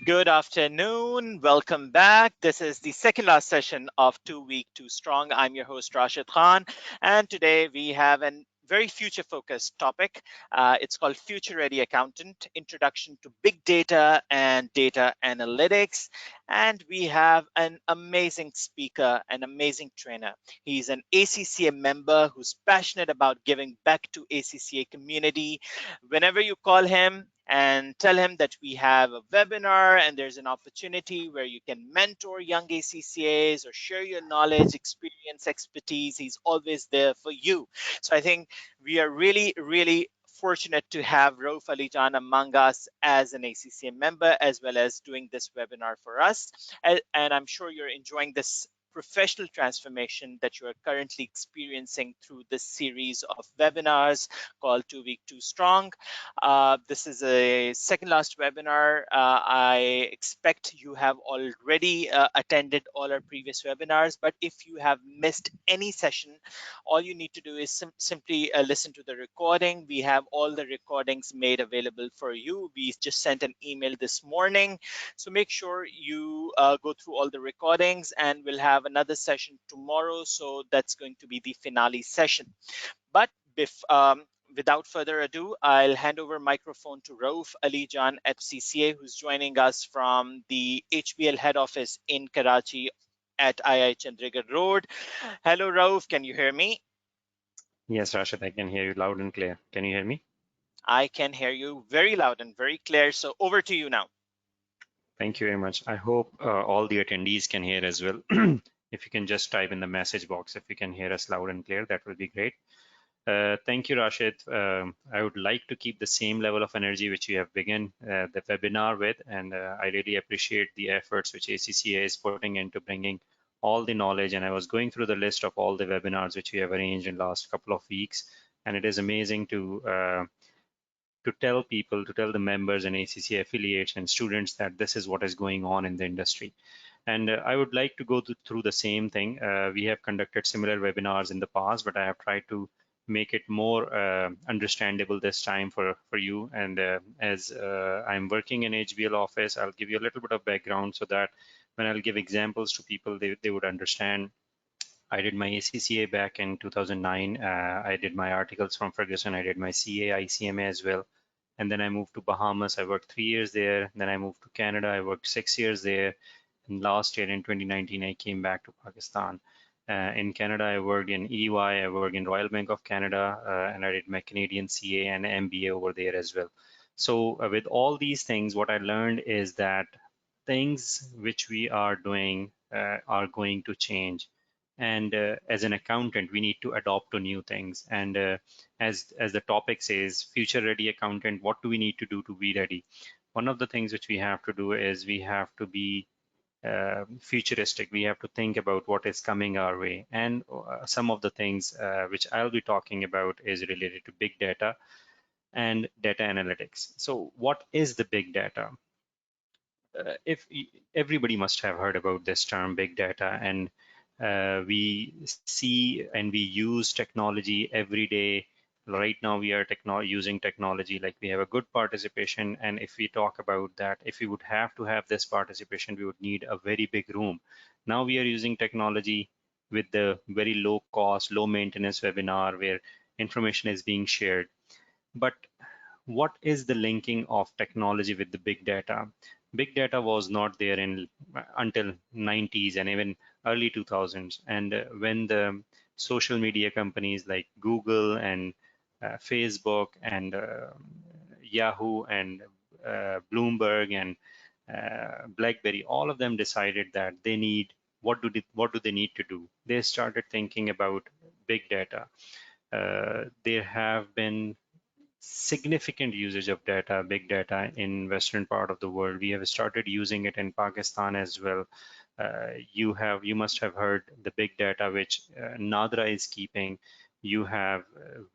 Good afternoon. Welcome back. This is the second last session of 2 Week Too Strong. I'm your host, Rashid Khan. And today we have a very future focused topic. It's called Future Ready Accountant Introduction to Big Data and Data Analytics. And we have an amazing speaker, an amazing trainer. He's an ACCA member who's passionate about giving back to ACCA community. Whenever you call him, and tell him that we have a webinar and there's an opportunity where you can mentor young ACCAs or share your knowledge, experience, expertise. He's always there for you. So I think we are really, really fortunate to have Rauf Alijan among us as an ACCA member, as well as doing this webinar for us. And I'm sure you're enjoying this professional transformation that you are currently experiencing through this series of webinars called 2 Week Too Strong. This is a second last webinar. I expect you have already attended all our previous webinars, but if you have missed any session, all you need to do is simply listen to the recording. We have all the recordings made available for you. We just sent an email this morning. So make sure you go through all the recordings, and we'll have another session tomorrow. So that's going to be the finale session. But without further ado, I'll hand over microphone to Rauf Alijan, FCCA, who's joining us from the HBL head office in Karachi at II Chandigarh Road. Hello, Rauf. Can you hear me? Yes, Rashid, I can hear you loud and clear. Can you hear me? I can hear you very loud and very clear. So over to you now. Thank you very much. I hope all the attendees can hear as well. If you can just type in the message box if you can hear us loud and clear, that will be great. Thank you, Rashid. I would like to keep the same level of energy which we have begun the webinar with, and I really appreciate the efforts which ACCA is putting into bringing all the knowledge. And I was going through the list of all the webinars which we have arranged in the last couple of weeks, and it is amazing to tell people, to tell the members and ACCA affiliates and students that this is what is going on in the industry. And I would like to go through the same thing. We have conducted similar webinars in the past, but I have tried to make it more understandable this time for you. And as I'm working in HBL office, I'll give you a little bit of background so that when I'll give examples to people, they would understand. I did my ACCA back in 2009. I did my articles from Ferguson. I did my CA, ICMA as well. And then I moved to Bahamas. I worked 3 years there. Then I moved to Canada. I worked 6 years there. And last year in 2019, I came back to Pakistan. In Canada, I worked in EY. I worked in Royal Bank of Canada, and I did my Canadian CA and MBA over there as well. So with all these things, what I learned is that things which we are doing are going to change, and as an accountant we need to adopt to new things. And as the topic says, future ready accountant, what do we need to do to be ready? One of the things which we have to do is we have to be futuristic. We have to think about what is coming our way, and some of the things which I'll be talking about is related to big data and data analytics. So what is the big data? If everybody must have heard about this term big data, and we see and we use technology every day. Right now we are using technology, like we have a good participation, and if we talk about that, if we would have to have this participation, we would need a very big room. Now we are using technology with the very low cost, low maintenance webinar where information is being shared. But what is the linking of technology with the big data? Big data was not there in until 90s and even early 2000s. And when the social media companies like Google and Facebook and Yahoo and Bloomberg and BlackBerry, all of them decided that they need, what do they need to do? They started thinking about big data. There have been significant usage of data, big data in Western part of the world. We have started using it in Pakistan as well. You must have heard the big data which Nadra is keeping. You have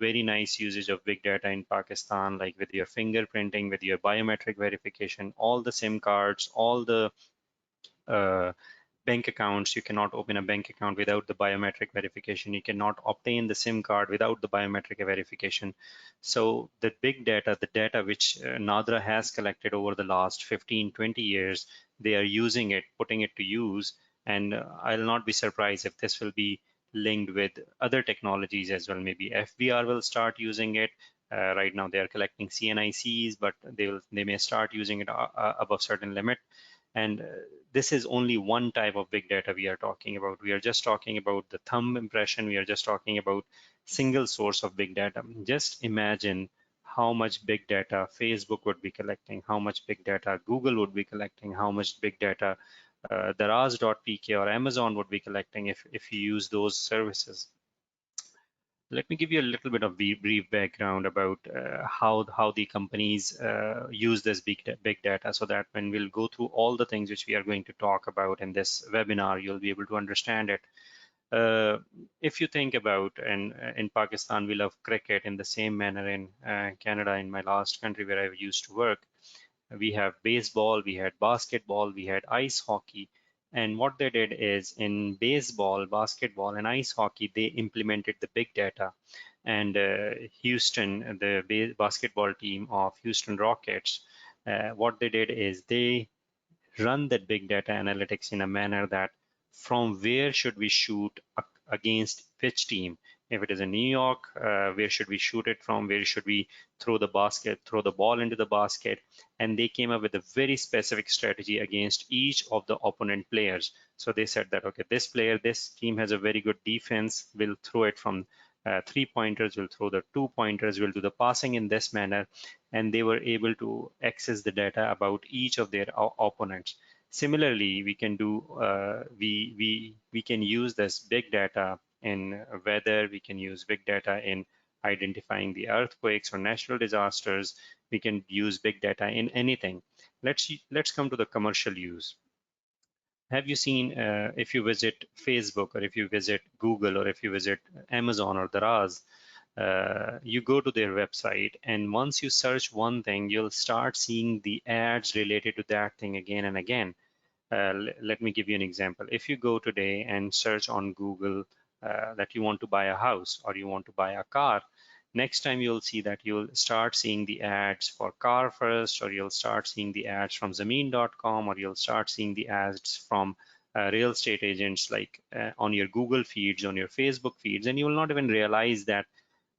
very nice usage of big data in Pakistan, like with your fingerprinting, with your biometric verification, all the SIM cards, all the uh, bank accounts. You cannot open a bank account without the biometric verification. You cannot obtain the SIM card without the biometric verification. So the big data, the data which NADRA has collected over the last 15, 20 years, they are using it, putting it to use. And I'll not be surprised if this will be linked with other technologies as well. Maybe FBR will start using it. Right now they are collecting CNICs, but they may start using it above certain limit. And this is only one type of big data we are talking about. We are just talking about the thumb impression. We are just talking about single source of big data. Just imagine how much big data Facebook would be collecting, how much big data Google would be collecting, how much big data Daraz.pk or Amazon would be collecting if you use those services. Let me give you a little bit of brief background about how the companies use this big data, so that when we'll go through all the things which we are going to talk about in this webinar, you'll be able to understand it. If you think about, and in Pakistan, we love cricket in the same manner in Canada, in my last country where I used to work. We have baseball, we had basketball, we had ice hockey. And what they did is in baseball, basketball, and ice hockey, they implemented the big data. And Houston, the basketball team of Houston Rockets, what they did is they run that big data analytics in a manner that from where should we shoot against which team? If it is in New York, where should we shoot it from? Where should we throw the ball into the basket? And they came up with a very specific strategy against each of the opponent players. So they said that, okay, this team has a very good defense. We'll throw it from 3-pointers, we'll throw the 2-pointers, we'll do the passing in this manner. And they were able to access the data about each of their opponents. Similarly, we can do we can use this big data in weather. We can use big data in identifying the earthquakes or natural disasters. We can use big data in anything. Let's come to the commercial use. Have you seen if you visit Facebook, or if you visit Google, or if you visit Amazon or Daraz, you go to their website, and once you search one thing, you'll start seeing the ads related to that thing again and again. Let me give you an example. If you go today and search on Google that you want to buy a house or you want to buy a car, next time you'll see that you'll start seeing the ads for Car First, or you'll start seeing the ads from Zameen.com, or you'll start seeing the ads from real estate agents, like on your Google feeds, on your Facebook feeds, and you will not even realize that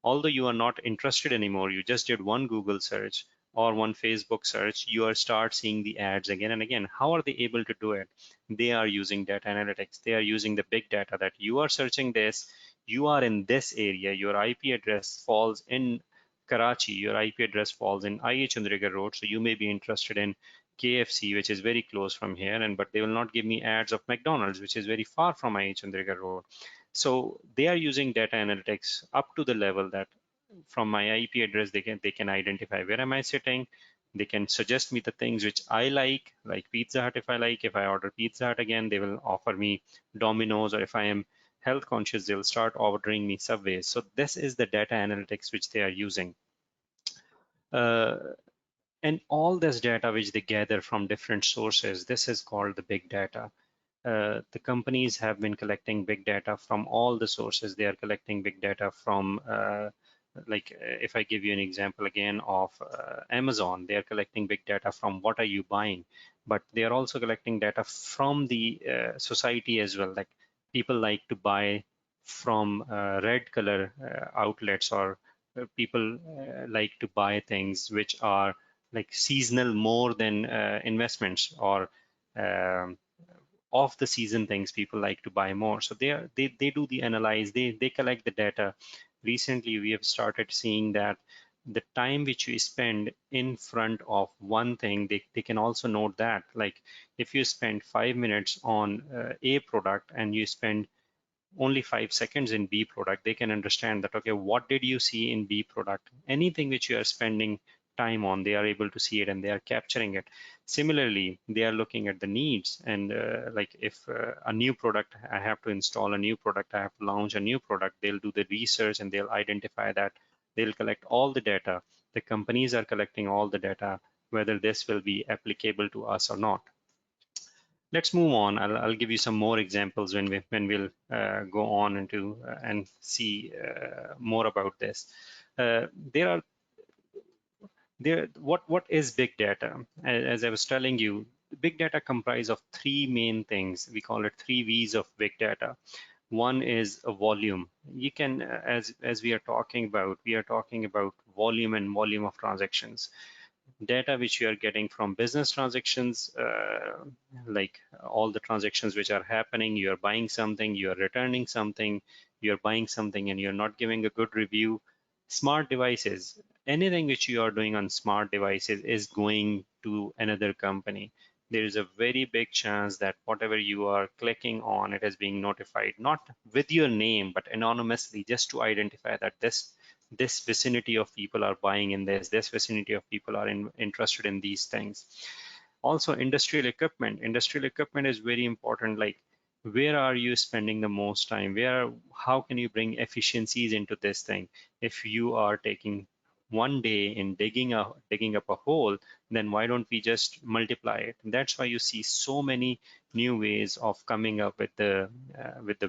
although you are not interested anymore, you just did one Google search or one Facebook search, you are start seeing the ads again and again. How are they able to do it? They are using data analytics. They are using the big data that you are searching this, you are in this area, your IP address falls in Karachi, your IP address falls in IE Chandigarh Road, so you may be interested in KFC, which is very close from here, but they will not give me ads of McDonald's, which is very far from IE Chandigarh Road. So they are using data analytics up to the level that from my IP address, they can identify where am I sitting. They can suggest me the things which I like Pizza Hut. If I order Pizza Hut again, they will offer me Domino's, or if I am health conscious, they'll start ordering me Subway. So this is the data analytics which they are using. And all this data which they gather from different sources, this is called the big data. The companies have been collecting big data from all the sources. They are collecting big data from, if I give you an example again of Amazon, they are collecting big data from what are you buying, but they are also collecting data from the society as well. Like people like to buy from red color outlets, or people like to buy things which are like seasonal more than investments, or um, off the season things people like to buy more. So they do the analyze, they collect the data. Recently we have started seeing that the time which you spend in front of one thing, they can also note that, like if you spend 5 minutes on a product and you spend only 5 seconds in B product, they can understand that, okay, what did you see in B product? Anything which you are spending time on, they are able to see it and they are capturing it. Similarly, they are looking at the needs, and like if a new product, I have to install a new product, I have to launch a new product, they'll do the research and they'll identify that. They'll collect all the data. The companies are collecting all the data, whether this will be applicable to us or not. Let's move on. I'll give you some more examples when we'll go on into and see more about this. There are what is big data? As I was telling you, big data comprise of three main things. We call it three V's of big data. One is a volume. You can, as we are talking about volume and volume of transactions. Data which you are getting from business transactions, like all the transactions which are happening. You are buying something, you are returning something, you are buying something, and you're not giving a good review. Smart devices, anything which you are doing on smart devices is going to another company. There is a very big chance that whatever you are clicking on, it is being notified, not with your name, but anonymously, just to identify that this vicinity of people are buying in this vicinity of people are interested in these things. Also, industrial equipment is very important. Like, where are you spending the most time? How can you bring efficiencies into this thing? If you are taking one day in digging up a hole, then why don't we just multiply it? And that's why you see so many new ways of coming up with the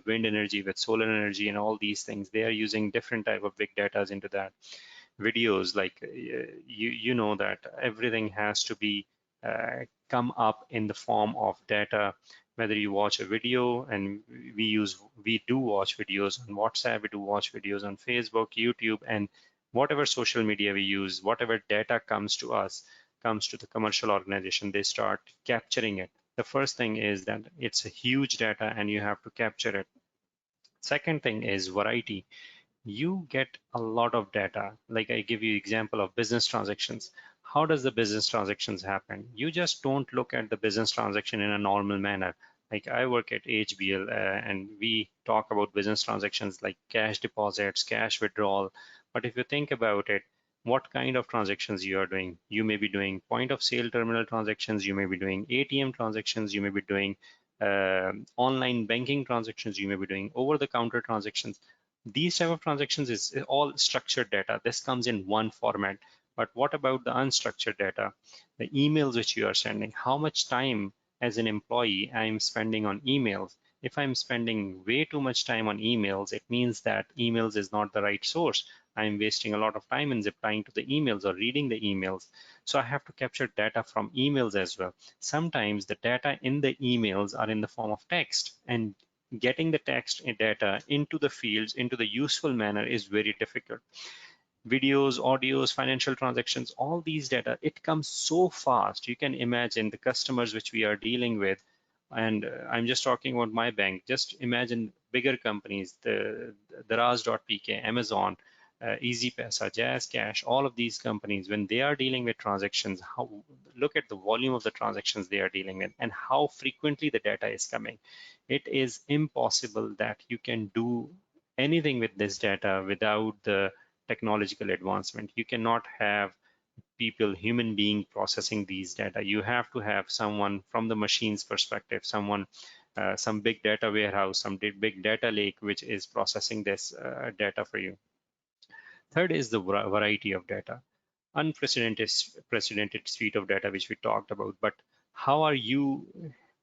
wind energy, with solar energy, and all these things. They are using different type of big data into that. Videos, like you know that everything has to be come up in the form of data. Whether you watch a video, and we do watch videos on WhatsApp, we do watch videos on Facebook, YouTube, and whatever social media we use, whatever data comes to us, comes to the commercial organization, they start capturing it. The first thing is that it's a huge data and you have to capture it. Second thing is variety. You get a lot of data. Like, I give you example of business transactions. How does the business transactions happen? You just don't look at the business transaction in a normal manner. Like, I work at HBL, and we talk about business transactions like cash deposits, cash withdrawal. But if you think about it, what kind of transactions you are doing? You may be doing point of sale terminal transactions, you may be doing ATM transactions, you may be doing online banking transactions, you may be doing over the counter transactions. These type of transactions is all structured data. This comes in one format. But what about the unstructured data? The emails which you are sending, how much time as an employee I'm spending on emails? If I'm spending way too much time on emails, it means that emails is not the right source. I'm wasting a lot of time in replying to the emails or reading the emails. So I have to capture data from emails as well. Sometimes the data in the emails are in the form of text, and getting the text data into the fields into the useful manner is very difficult. Videos, audios, financial transactions, all these data, it comes so fast. You can imagine the customers which we are dealing with. And I'm just talking about my bank. Just imagine bigger companies, the Daraz.pk, Amazon, EasyPesa, JazzCash, all of these companies, when they are dealing with transactions, look at the volume of the transactions they are dealing with and how frequently the data is coming. It is impossible that you can do anything with this data without the technological advancement. You cannot have people, human being processing these data. You have to have someone from the machine's perspective, someone, some big data warehouse, some big data lake, which is processing this data for you. Third is the variety of data. Unprecedented suite of data, which we talked about. But how are you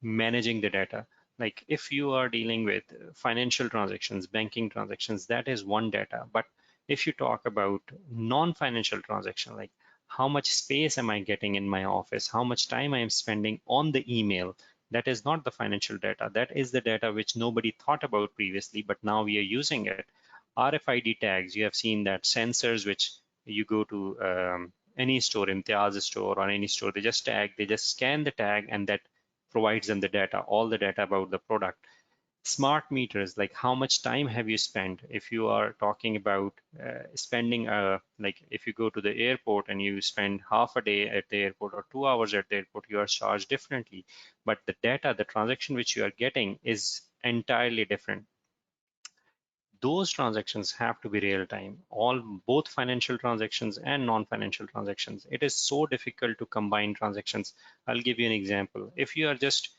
managing the data? Like, if you are dealing with financial transactions, banking transactions, that is one data. But if you talk about non-financial transaction, like how much space am I getting in my office, how much time I am spending on the email, that is not the financial data. That is the data which nobody thought about previously, but now we are using it. RFID tags, you have seen that sensors which you go to any store, Imtiaz store or any store, they just scan the tag, and that provides them the data, all the data about the product. Smart meters, like how much time have you spent? If you are talking about spending, like if you go to the airport and you spend half a day at the airport or 2 hours at the airport, you are charged differently. But the data, the transaction which you are getting is entirely different. Those transactions have to be real time, all both financial transactions and non-financial transactions. It is so difficult to combine transactions. I'll give you an example. If you are just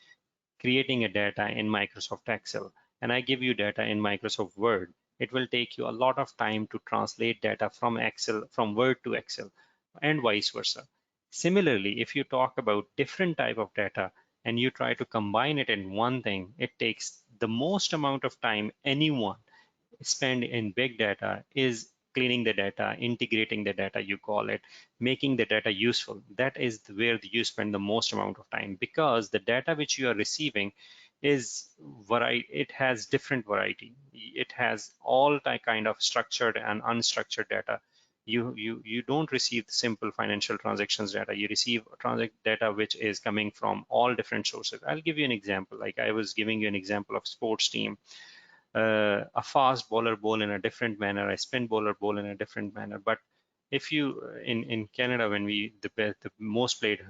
creating a data in Microsoft Excel and I give you data in Microsoft Word, it will take you a lot of time to translate data from Excel, from Word to Excel, and vice versa. Similarly, if you talk about different type of data and you try to combine it in one thing, it takes the most amount of time anyone spend in big data is cleaning the data, integrating the data, you call it, making the data useful. That is where you spend the most amount of time, because the data which you are receiving is variety. It has different variety. It has all kind of structured and unstructured data. You don't receive simple financial transactions data. You receive transact data which is coming from all different sources. I'll give you an example. Like I was giving you an example of sports team. A fast bowler bowl in a different manner, a spin bowler bowl in a different manner. But if you in Canada, when the most played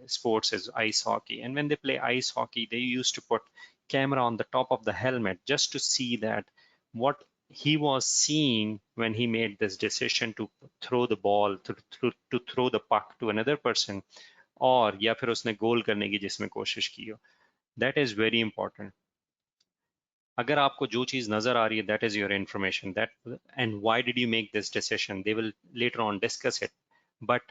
sports is ice hockey, and when they play ice hockey, they used to put camera on the top of the helmet just to see that what he was seeing when he made this decision to throw the ball to throw the puck to another person, और या फिर उसने गोल करने की जिसमें कोशिश की हो. That is very important. अगर आपको जो चीज नजर आ रही है, that is your information. That and why did you make this decision? They will later on discuss it. But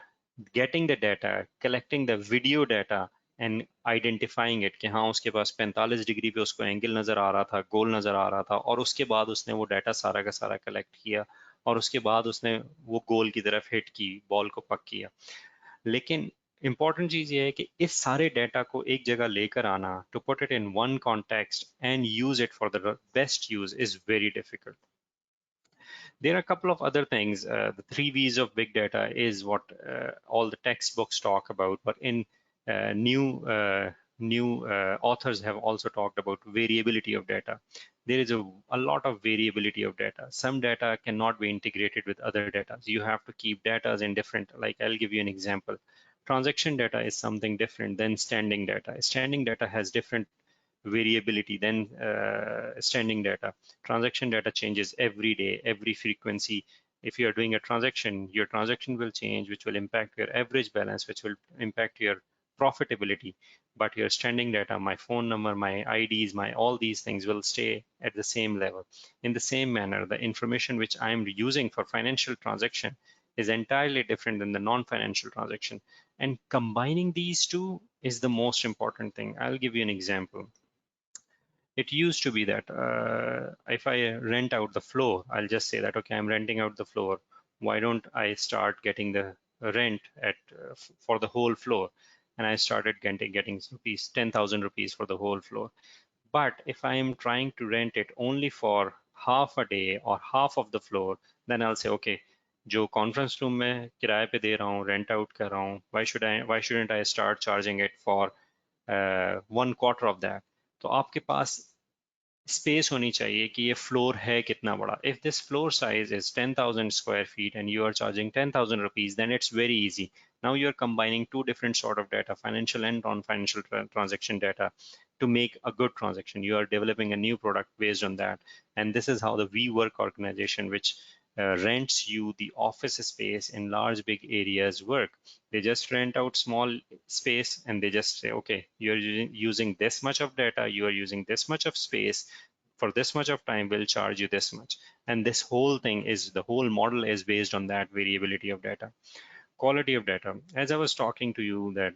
getting the data, collecting the video data and identifying it कि हाँ उसके पास 45 डिग्री पे उसको एंगल नजर आ रहा था, गोल नजर आ रहा था, और उसके बाद उसने वो डाटा सारा का सारा कलेक्ट किया और उसके बाद उसने वो गोल की तरफ हिट की, बॉल को पक किया. लेकिन इंपॉर्टेंट चीज ये है कि इस सारे डेटा को एक जगह लेकर आना, to put it in one context and use it for the best use, is very difficult. There are a couple of other things. The three V's of big data is what all the textbooks talk about, but in new authors have also talked about variability of data. There is a lot of variability of data. Some data cannot be integrated with other data. So you have to keep data in different, like I'll give you an example. Transaction data is something different than standing data. Standing data has different variability than standing data. Transaction data changes every day, every frequency. If you are doing a transaction, your transaction will change, which will impact your average balance, which will impact your profitability. But your standing data, my phone number, my IDs, my all these things will stay at the same level. In the same manner, the information which I'm using for financial transaction is entirely different than the non-financial transaction. And combining these two is the most important thing. I'll give you an example. It used to be that if I rent out the floor, I'll just say that, okay, I'm renting out the floor. Why don't I start getting the rent at for the whole floor? And I started getting rupees 10,000 rupees for the whole floor. But if I am trying to rent it only for half a day or half of the floor, then I'll say, okay, जो conference room में किराए पे दे रहा हूँ, rent out कर रहा हूँ, why shouldn't I start charging it for 1/4 of that? तो आपके पास स्पेस होनी चाहिए कि ये फ्लोर है कितना बड़ा. If this floor size is 10,000 square feet and you are charging 10,000 rupees, then it's very easy. Now you're combining two different sort of data, financial and non-financial transaction data, to make a good transaction. You are developing a new product based on that. And this is how the WeWork organization, which rents you the office space in large big areas, work. They just rent out small space and they just say, okay, you're using this much of data, you are using this much of space for this much of time, we'll charge you this much. And this whole thing is, the whole model is based on that variability of data. Quality of data, as I was talking to you, that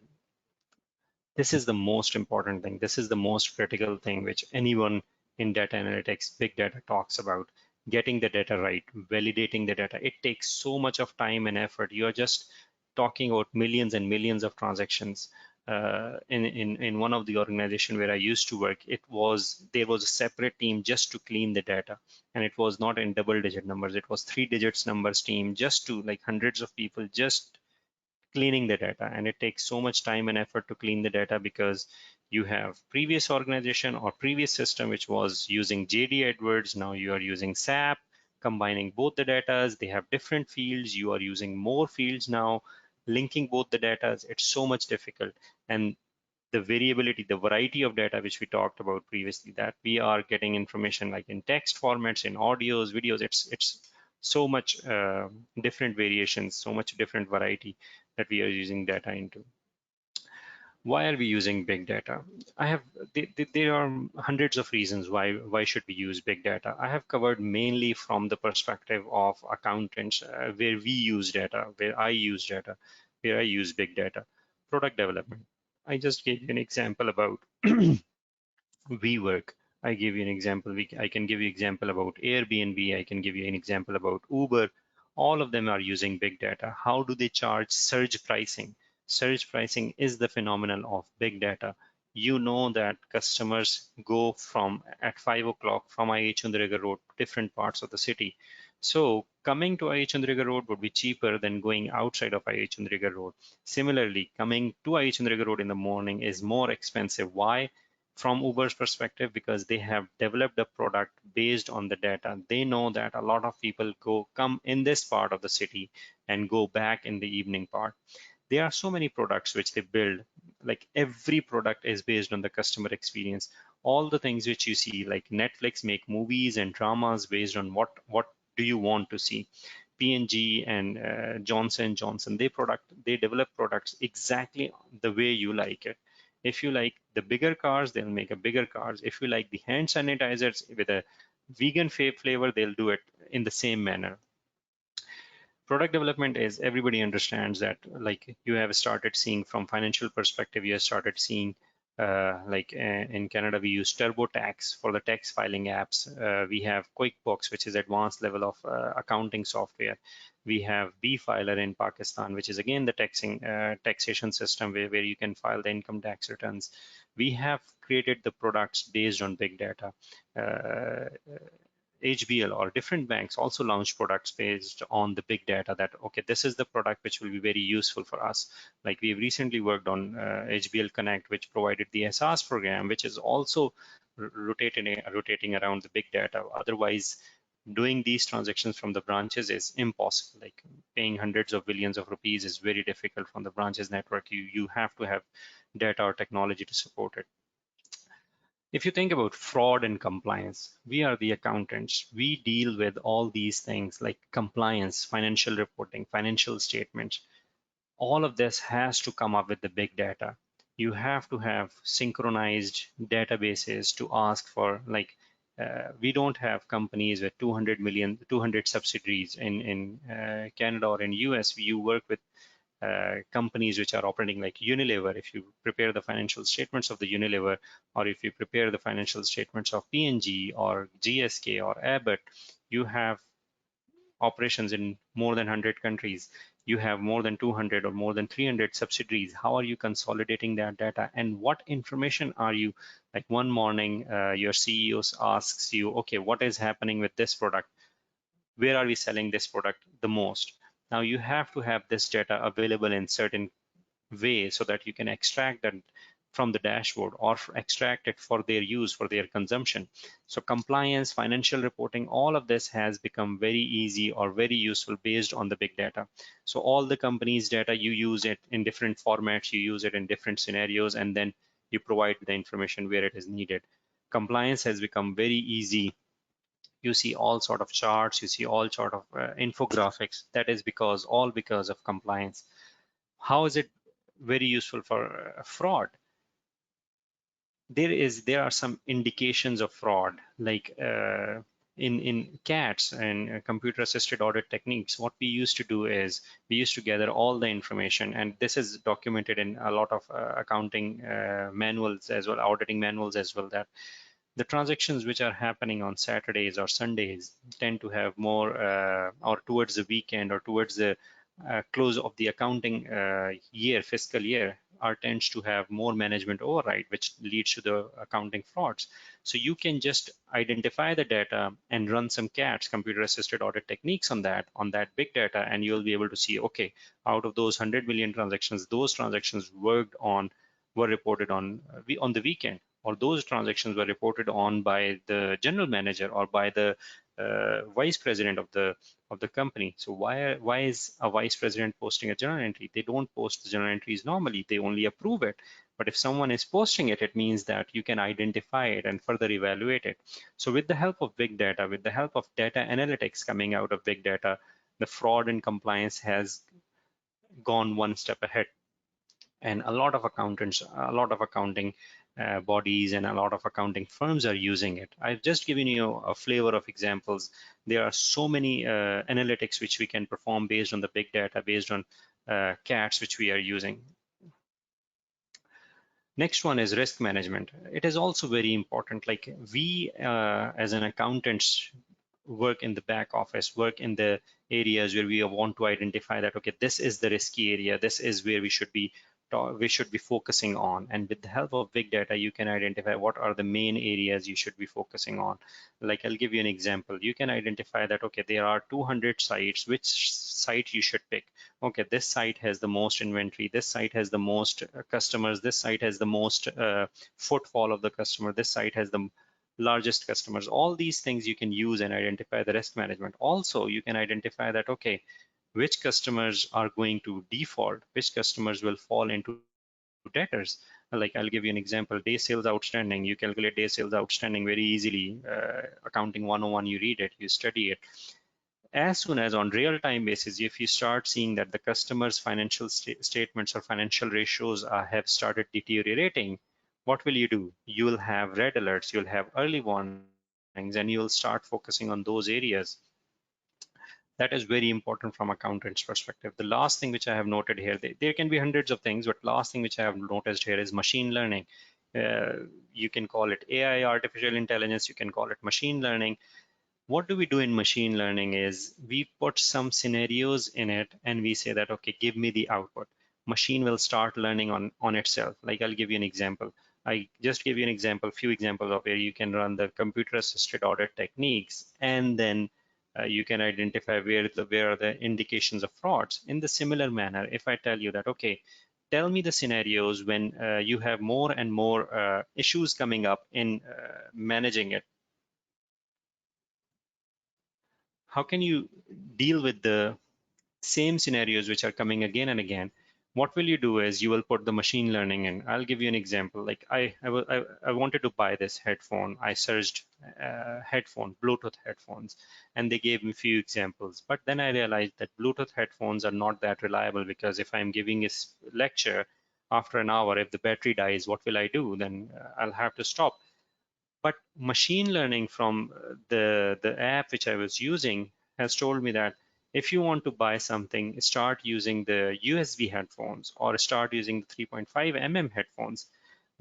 this is the most important thing. This is the most critical thing which anyone in data analytics, big data talks about. Getting the data right, validating the data. It takes so much of time and effort. You're just talking about millions and millions of transactions. In one of the organization where I used to work, there was a separate team just to clean the data, and it was not in double-digit numbers. It was 3 digits numbers team, just to, like, hundreds of people just cleaning the data. And it takes so much time and effort to clean the data because you have previous organization or previous system which was using JD Edwards. Now you are using SAP, combining both the data. They have different fields. You are using more fields now, linking both the data. It's so much difficult. And the variability, the variety of data which we talked about previously, that we are getting information like in text formats, in audios, videos, it's so much different variations, so much different variety that we are using data into. Why are we using big data? There are hundreds of reasons why should we use big data. I have covered mainly from the perspective of accountants, where we use data, where I use data, where I use big data. Product development. I just gave you an example about WeWork. I give you an example. I can give you example about Airbnb. I can give you an example about Uber. All of them are using big data. How do they charge surge pricing? Surge pricing is the phenomenon of big data. You know that customers go from at 5 o'clock from IH Chandriga Road to different parts of the city. So coming to IH Chandriga Road would be cheaper than going outside of IH Chandriga Road. Similarly, coming to IH Chandriga Road in the morning is more expensive. Why? From Uber's perspective, because they have developed a product based on the data. They know that a lot of people come in this part of the city and go back in the evening part. There are so many products which they build, like every product is based on the customer experience. All the things which you see, like Netflix make movies and dramas based on what do you want to see. P&G and Johnson Johnson, they develop products exactly the way you like it. If you like the bigger cars, they'll make a bigger cars. If you like the hand sanitizers with a vegan flavor, they'll do it in the same manner. Product development is, everybody understands that, like you have started seeing from financial perspective, you have started seeing in Canada, we use TurboTax for the tax filing apps. We have QuickBooks, which is advanced level of accounting software. We have BFiler in Pakistan, which is again the taxation system where you can file the income tax returns. We have created the products based on big data. HBL or different banks also launch products based on the big data that, okay, this is the product which will be very useful for us. Like we've recently worked on HBL Connect, which provided the SaaS program, which is also rotating around the big data. Otherwise, doing these transactions from the branches is impossible. Like paying hundreds of billions of rupees is very difficult from the branches network. You have to have data or technology to support it. If you think about fraud and compliance, we are the accountants. We deal with all these things like compliance, financial reporting, financial statements. All of this has to come up with the big data. You have to have synchronized databases to ask for, like, we don't have companies with 200 subsidiaries in Canada or in US. You work with companies which are operating like Unilever. If you prepare the financial statements of the Unilever, or if you prepare the financial statements of P&G or GSK or Abbott, you have operations in more than 100 countries. You have more than 200 or more than 300 subsidiaries. How are you consolidating that data, and what information are you, like one morning your CEO asks you, okay, what is happening with this product? Where are we selling this product the most? Now you have to have this data available in certain way so that you can extract that from the dashboard or extract it for their use, for their consumption. So compliance, financial reporting, all of this has become very easy or very useful based on the big data. So all the company's data, you use it in different formats, you use it in different scenarios, and then you provide the information where it is needed. Compliance has become very easy. You see all sort of charts, you see all sort of infographics. That is all because of compliance. How is it very useful for fraud? There are some indications of fraud, like in CATs and computer assisted audit techniques. What we used to do is we used to gather all the information, and this is documented in a lot of accounting manuals as well, auditing manuals as well, that the transactions which are happening on Saturdays or Sundays tend to have more, or towards the weekend or towards the close of the accounting fiscal year, tends to have more management override, which leads to the accounting frauds. So you can just identify the data and run some CATs, computer assisted audit techniques on that big data, and you'll be able to see, okay, out of those 100 million transactions, those transactions were reported on the weekend, or those transactions were reported on by the general manager or by the vice president of the company. So why is a vice president posting a journal entry? They don't post the journal entries normally, they only approve it. But if someone is posting it, it means that you can identify it and further evaluate it. So with the help of big data, with the help of data analytics coming out of big data, the fraud and compliance has gone one step ahead. And a lot of accountants, a lot of accounting bodies and a lot of accounting firms are using it. I've just given you a flavor of examples. There are so many analytics which we can perform based on the big data, based on CATs which we are using. Next one is risk management. It is also very important. Like we, as an accountants, work in the back office, work in the areas where we want to identify that, okay, this is the risky area. This is where we should be focusing on. And with the help of big data, you can identify what are the main areas you should be focusing on. Like I'll give you an example. You can identify that, okay, there are 200 sites, which site you should pick. Okay, this site has the most inventory, this site has the most customers, this site has the most footfall of the customer, this site has the largest customers. All these things you can use and identify the risk management. Also, you can identify that, okay, which customers are going to default, which customers will fall into debtors. Like I'll give you an example, day sales outstanding. You calculate day sales outstanding very easily. Accounting 101, you read it, you study it. As soon as on real-time basis, if you start seeing that the customer's financial statements or financial ratios have started deteriorating, what will you do? You will have red alerts, you'll have early warnings, and you will start focusing on those areas. That is very important from accountant's perspective. The last thing which I have noted here, there can be hundreds of things, but last thing which I have noticed here is machine learning. You can call it AI, artificial intelligence, you can call it machine learning. What do we do in machine learning is we put some scenarios in it and we say that, okay, give me the output. Machine will start learning on itself. Like I'll give you an example. I just give you an example, few examples of where you can run the computer assisted audit techniques, and then you can identify where are the indications of frauds. In the similar manner, if I tell you that, okay, tell me the scenarios when you have more and more issues coming up in managing it. How can you deal with the same scenarios which are coming again and again? What will you do is you will put the machine learning in. I'll give you an example. Like I wanted to buy this headphone. I searched Bluetooth headphones, and they gave me a few examples. But then I realized that Bluetooth headphones are not that reliable, because if I'm giving a lecture, after an hour, if the battery dies, what will I do? Then I'll have to stop. But machine learning from the app which I was using has told me that if you want to buy something, start using the USB headphones or start using the 3.5 mm headphones,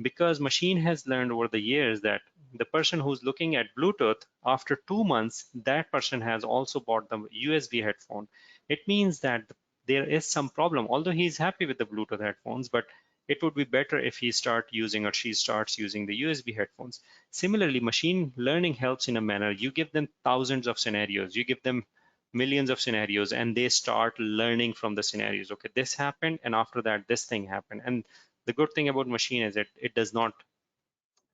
because machine has learned over the years that the person who's looking at Bluetooth, after 2 months, that person has also bought the USB headphone. It means that there is some problem, although he's happy with the Bluetooth headphones, but it would be better if he start using or she starts using the USB headphones. Similarly, machine learning helps in a manner. You give them thousands of scenarios, you give them millions of scenarios, and they start learning from the scenarios. Okay, this happened, and after that, this thing happened. And the good thing about machine is that it does not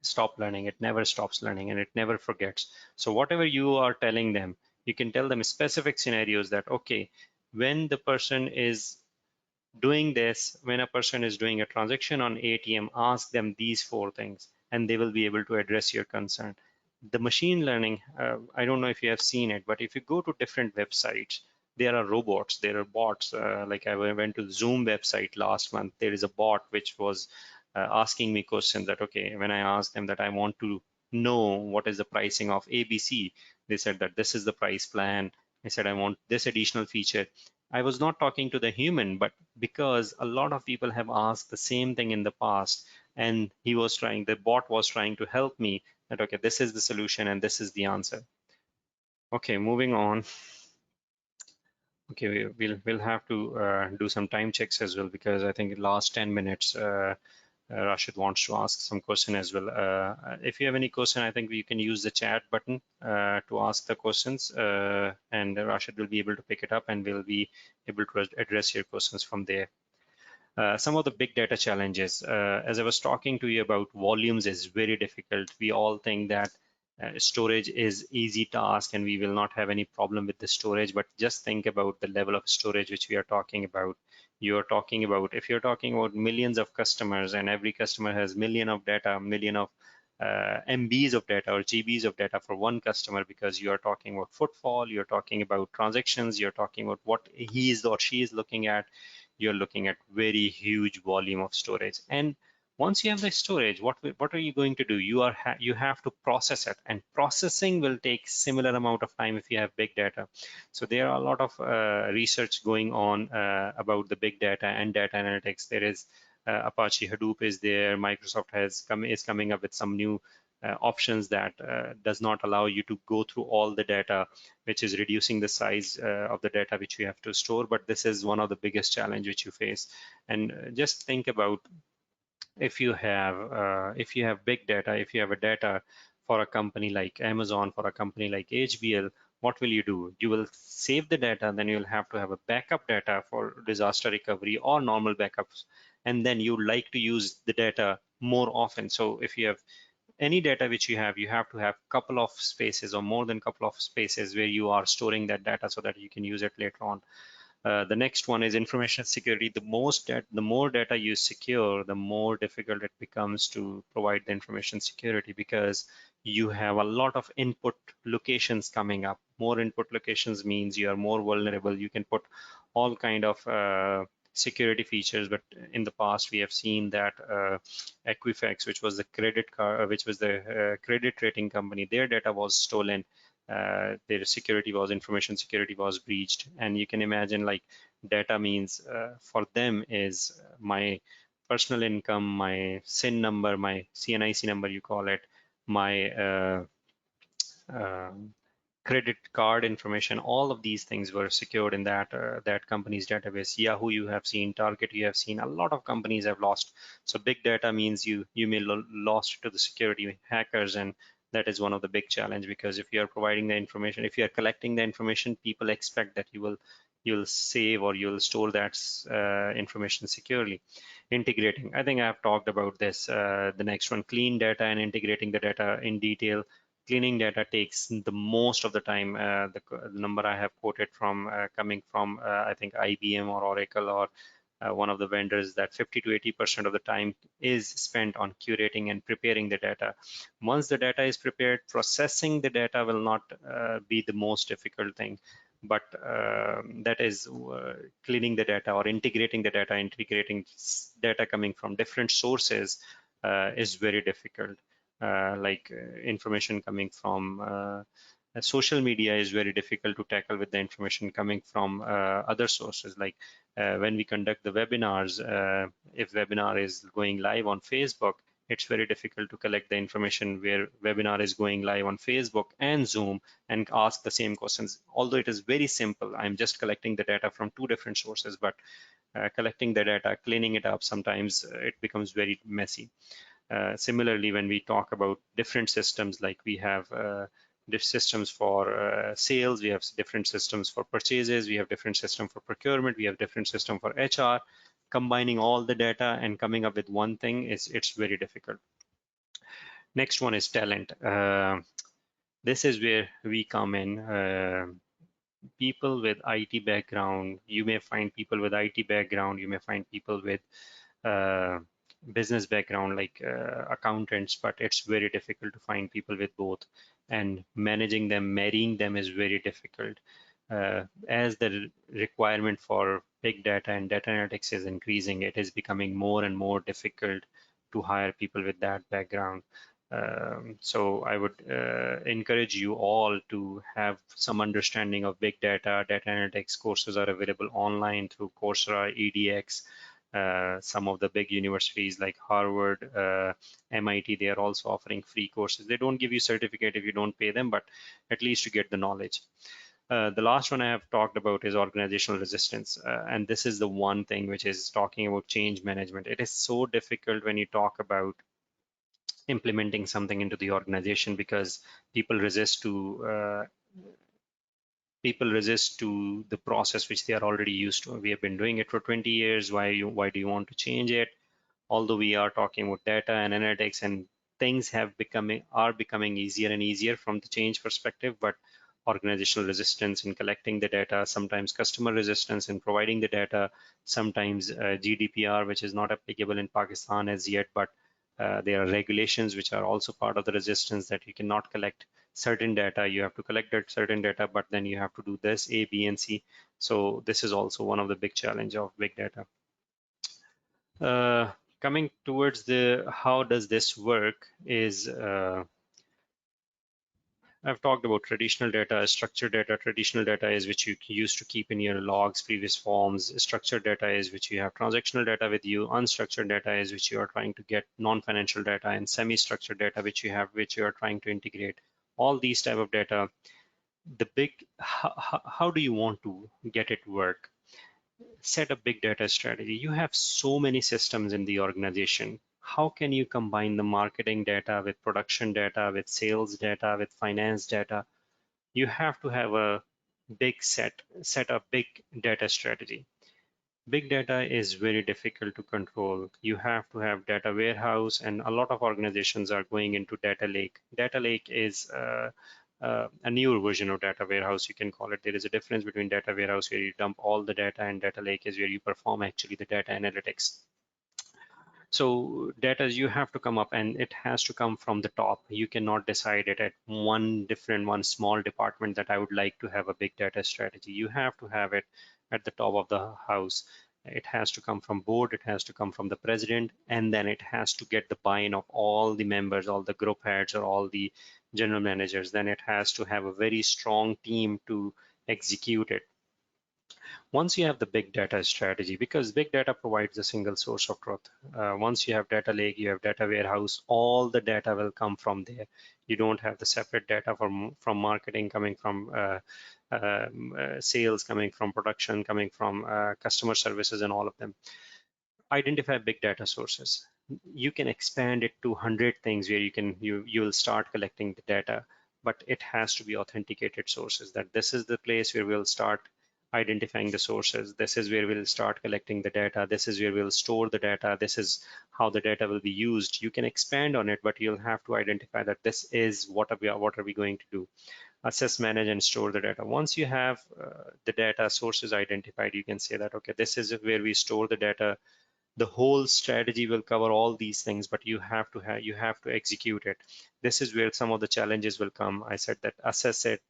stop learning. It never stops learning, and it never forgets. So whatever you are telling them, you can tell them specific scenarios that, okay, when the person is doing this, when a person is doing a transaction on ATM, ask them these four things, and they will be able to address your concern. The machine learning, I don't know if you have seen it, but if you go to different websites, there are robots, there are bots. Like I went to the Zoom website last month, there is a bot which was asking me questions that, okay, when I asked them that I want to know what is the pricing of ABC, they said that this is the price plan. I said I want this additional feature. I was not talking to the human, but because a lot of people have asked the same thing in the past, and the bot was trying to help me that, okay, this is the solution and this is the answer. Okay, moving on. Okay, we'll have to do some time checks as well, because I think the last 10 minutes, Rashid wants to ask some question as well. If you have any question, I think you can use the chat button to ask the questions, and Rashid will be able to pick it up, and we'll be able to address your questions from there. Some of the big data challenges, as I was talking to you about, volumes is very difficult. We all think that storage is easy task and we will not have any problem with the storage, but just think about the level of storage which we are talking about. If you're talking about millions of customers, and every customer has million of data, million of MBs of data or GBs of data for one customer, because you are talking about footfall, you're talking about transactions, you're talking about what he is or she is looking at, you're looking at very huge volume of storage. And once you have the storage, what are you going to do? You have to process it, and processing will take similar amount of time if you have big data. So there are a lot of research going on about the big data and data analytics. There is Apache Hadoop is there. Microsoft is coming up with some new options that does not allow you to go through all the data, which is reducing the size of the data which you have to store. But this is one of the biggest challenge which you face. And just think about if you have big data, if you have a data for a company like Amazon, for a company like HBL, what will you do? You will save the data, then you'll have to have a backup data for disaster recovery or normal backups, and then you like to use the data more often. So if you have any data which you have to have couple of spaces or more than couple of spaces where you are storing that data so that you can use it later on. The next one is information security. The more data you secure, the more difficult it becomes to provide the information security, because you have a lot of input locations coming up. More input locations means you are more vulnerable. You can put all kind of security features, but in the past we have seen that Equifax, which was the credit card, which was the credit rating company, their data was stolen. Their security was information security was breached. And you can imagine, like, data means for them is my personal income, my SIN number, my CNIC number, you call it, my uh, credit card information. All of these things were secured in that company's database. Yahoo, you have seen. Target, you have seen. A lot of companies have lost. So big data means you may lost to the security hackers, and that is one of the big challenge, because if you are providing the information, if you are collecting the information, people expect that you'll save or you'll store that information securely. Integrating, I think I've talked about this. The next one, clean data and integrating the data in detail. Cleaning data takes the most of the time. The number I have quoted from coming from I think IBM or Oracle or one of the vendors, that 50 to 80% of the time is spent on curating and preparing the data. Once the data is prepared, processing the data will not be the most difficult thing, but that is cleaning the data or integrating the data, integrating data coming from different sources is very difficult. Information coming from social media is very difficult to tackle with the information coming from other sources. Like when we conduct the webinars, if webinar is going live on Facebook, it's very difficult to collect the information where webinar is going live on Facebook and Zoom and ask the same questions. Although it is very simple, I'm just collecting the data from two different sources, but collecting the data, cleaning it up, sometimes it becomes very messy. Similarly, when we talk about different systems, like we have systems for sales, we have different systems for purchases, we have different system for procurement, we have different system for HR. Combining all the data and coming up with one thing it's very difficult. Next one is talent. This is where we come in. People with IT background, you may find people with IT background, you may find people with business background, like accountants, but it's very difficult to find people with both, and managing them, marrying them is very difficult. As the requirement for big data and data analytics is increasing, it is becoming more and more difficult to hire people with that background. So I would encourage you all to have some understanding of big data. Data analytics courses are available online through Coursera, EDX. Some of the big universities like Harvard, MIT, they are also offering free courses. They don't give you certificate if you don't pay them, but at least you get the knowledge. The last one I have talked about is organizational resistance. And this is the one thing which is talking about change management. It is so difficult when you talk about implementing something into the organization, because people resist to the process which they are already used to. We have been doing it for 20 years. Why do you want to change it? Although we are talking about data and analytics, and things are becoming easier and easier from the change perspective, but organizational resistance in collecting the data, sometimes customer resistance in providing the data, sometimes GDPR, which is not applicable in Pakistan as yet, but there are regulations which are also part of the resistance, that you cannot collect certain data. You have to collect that certain data, but then you have to do this A, B, and C. So this is also one of the big challenge of big data. Coming towards the how does this work is I've talked about traditional data, structured data. Traditional data is which you used to keep in your logs, previous forms. Structured data is which you have transactional data with you. Unstructured data is which you are trying to get non-financial data, and semi-structured data which you have, which you are trying to integrate. All these type of data. The big, how do you want to get it work? Set a big data strategy. You have so many systems in the organization. How can you combine the marketing data with production data, with sales data, with finance data? You have to have a big set a big data strategy. Big data is very difficult to control. You have to have data warehouse, and a lot of organizations are going into data lake. Data lake is a newer version of data warehouse, you can call it. There is a difference between data warehouse where you dump all the data, and data lake is where you perform actually the data analytics. So data, you have to come up, and it has to come from the top. You cannot decide it at one small department that I would like to have a big data strategy. You have to have it at the top of the house. It has to come from board, it has to come from the president, and then it has to get the buy-in of all the members, all the group heads, or all the general managers. Then it has to have a very strong team to execute it. Once you have the big data strategy, because big data provides a single source of truth. Once you have data lake, you have data warehouse, all the data will come from there. You don't have the separate data from marketing coming from sales, coming from production, coming from customer services, and all of them. Identify big data sources. You can expand it to 100 things where you will start collecting the data, but it has to be authenticated sources. That this is the place where we'll start identifying the sources. This is where we'll start collecting the data. This is where we'll store the data. This is how the data will be used. You can expand on it, but you'll have to identify that this is what are we going to do. Assess, manage, and store the data. Once you have the data sources identified, you can say that, okay, this is where we store the data. The whole strategy will cover all these things, but you have to execute it. This is where some of the challenges will come. I said that assess it,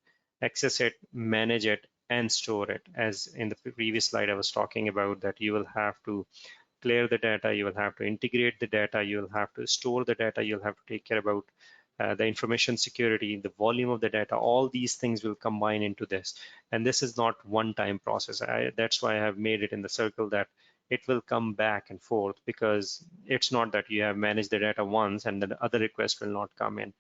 access it, manage it, and store it. As in the previous slide I was talking about, that you will have to clear the data, you will have to integrate the data, you will have to store the data, you'll have to take care about the information security, the volume of the data. All these things will combine into this, and this is not one-time process. That's why I have made it in the circle, that it will come back and forth, because it's not that you have managed the data once and the other request will not come in.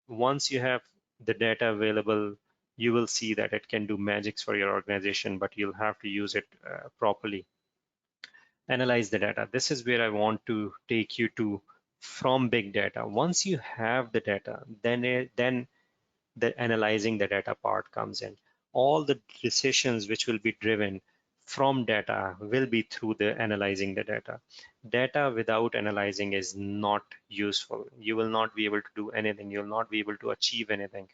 Once you have the data available, you will see that it can do magics for your organization, but you'll have to use it properly. Analyze the data. This is where I want to take you to. From big data, once you have the data, then the analyzing the data part comes in. All the decisions which will be driven from data will be through the analyzing the data. Data without analyzing is not useful. You will not be able to do anything. You'll not be able to achieve anything.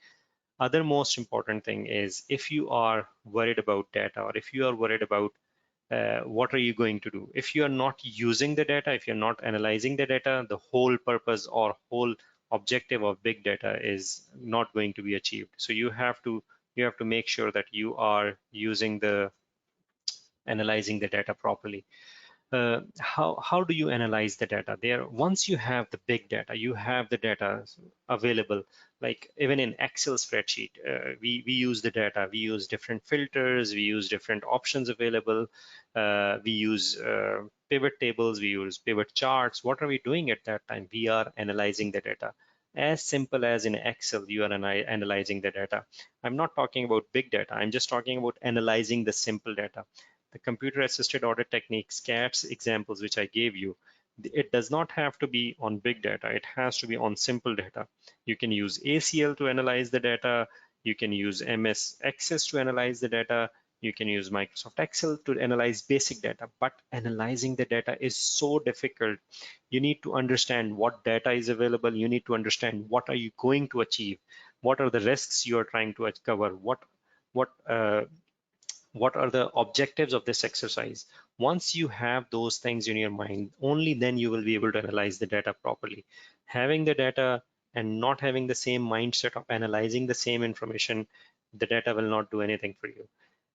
Other most important thing is, if you are worried about data, or if you are worried about what are you going to do? If you are not using the data, if you're not analyzing the data, the whole purpose or whole objective of big data is not going to be achieved. So you have to make sure that you are using the analyzing the data properly. How do you analyze the data? There, once you have the big data, you have the data available. Like even in Excel spreadsheet, we use the data. We use different filters. We use different options available. We use pivot tables. We use pivot charts. What are we doing at that time? We are analyzing the data. As simple as in Excel, you are analyzing the data. I'm not talking about big data. I'm just talking about analyzing the simple data. The computer assisted audit techniques, CATS examples which I gave you, it does not have to be on big data. It has to be on simple data. You can use ACL to analyze the data. You can use MS Access to analyze the data. You can use Microsoft Excel to analyze basic data, but analyzing the data is so difficult. You need to understand what data is available. You need to understand what are you going to achieve, what are the risks you are trying to cover, what what are the objectives of this exercise. Once you have those things in your mind, only then you will be able to analyze the data properly. Having the data and not having the same mindset of analyzing the same information, the data will not do anything for you.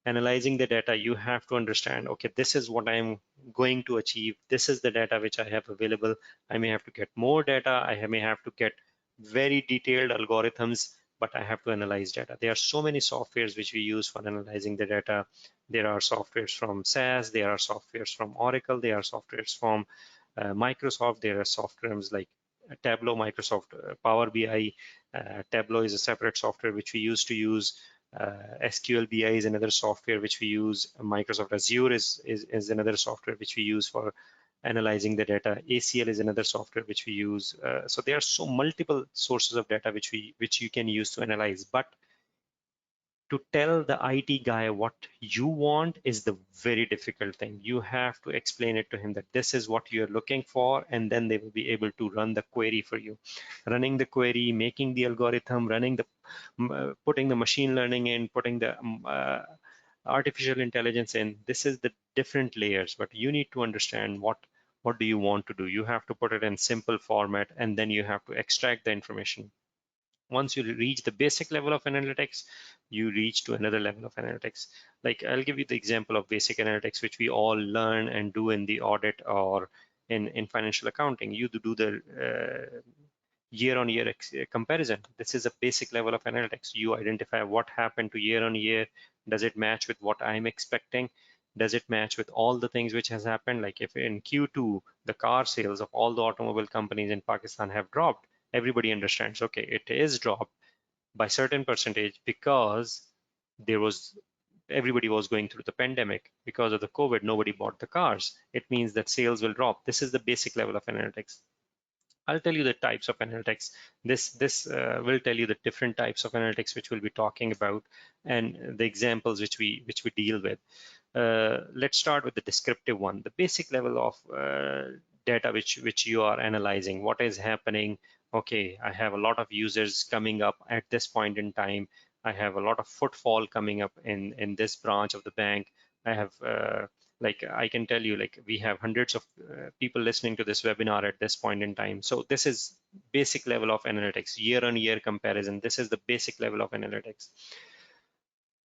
Analyzing the data, you have to understand, okay, this is what I'm going to achieve. This is the data which I have available. I may have to get more data. I may have to get very detailed algorithms but I have to analyze data. There are so many softwares which we use for analyzing the data. There are softwares from SAS, there are softwares from Oracle, there are softwares from Microsoft, there are softwares like Tableau, Microsoft Power BI. Tableau is a separate software which we used to use. SQL BI is another software which we use. Microsoft Azure is another software which we use for analyzing the data. ACL is another software which we use. So there are so multiple sources of data which you can use to analyze. But to tell the IT guy what you want is the very difficult thing. You have to explain it to him that this is what you're looking for, and then they will be able to run the query for you. Running the query, making the algorithm, putting the machine learning in, putting the artificial intelligence in. This is the different layers, but you need to understand what do you want to do. You have to put it in simple format, and then you have to extract the information. Once you reach the basic level of analytics, you reach to another level of analytics. Like I'll give you the example of basic analytics, which we all learn and do in the audit or in financial accounting. You do the year-on-year comparison. This is a basic level of analytics. You identify what happened to year-on-year. Does it match with what I'm expecting? Does it match with all the things which has happened? Like if in Q2, the car sales of all the automobile companies in Pakistan have dropped, everybody understands, okay, it is dropped by certain percentage because there was everybody was going through the pandemic. Because of the COVID, nobody bought the cars. It means that sales will drop. This is the basic level of analytics. I'll tell you the types of analytics. This will tell you the different types of analytics which we'll be talking about and the examples which we deal with. Let's start with the descriptive one, the basic level of data which you are analyzing. What is happening? Okay, I have a lot of users coming up at this point in time. I have a lot of footfall coming up in this branch of the bank. I have like I can tell you, like we have hundreds of people listening to this webinar at this point in time. So this is basic level of analytics, year-on-year comparison. This is the basic level of analytics,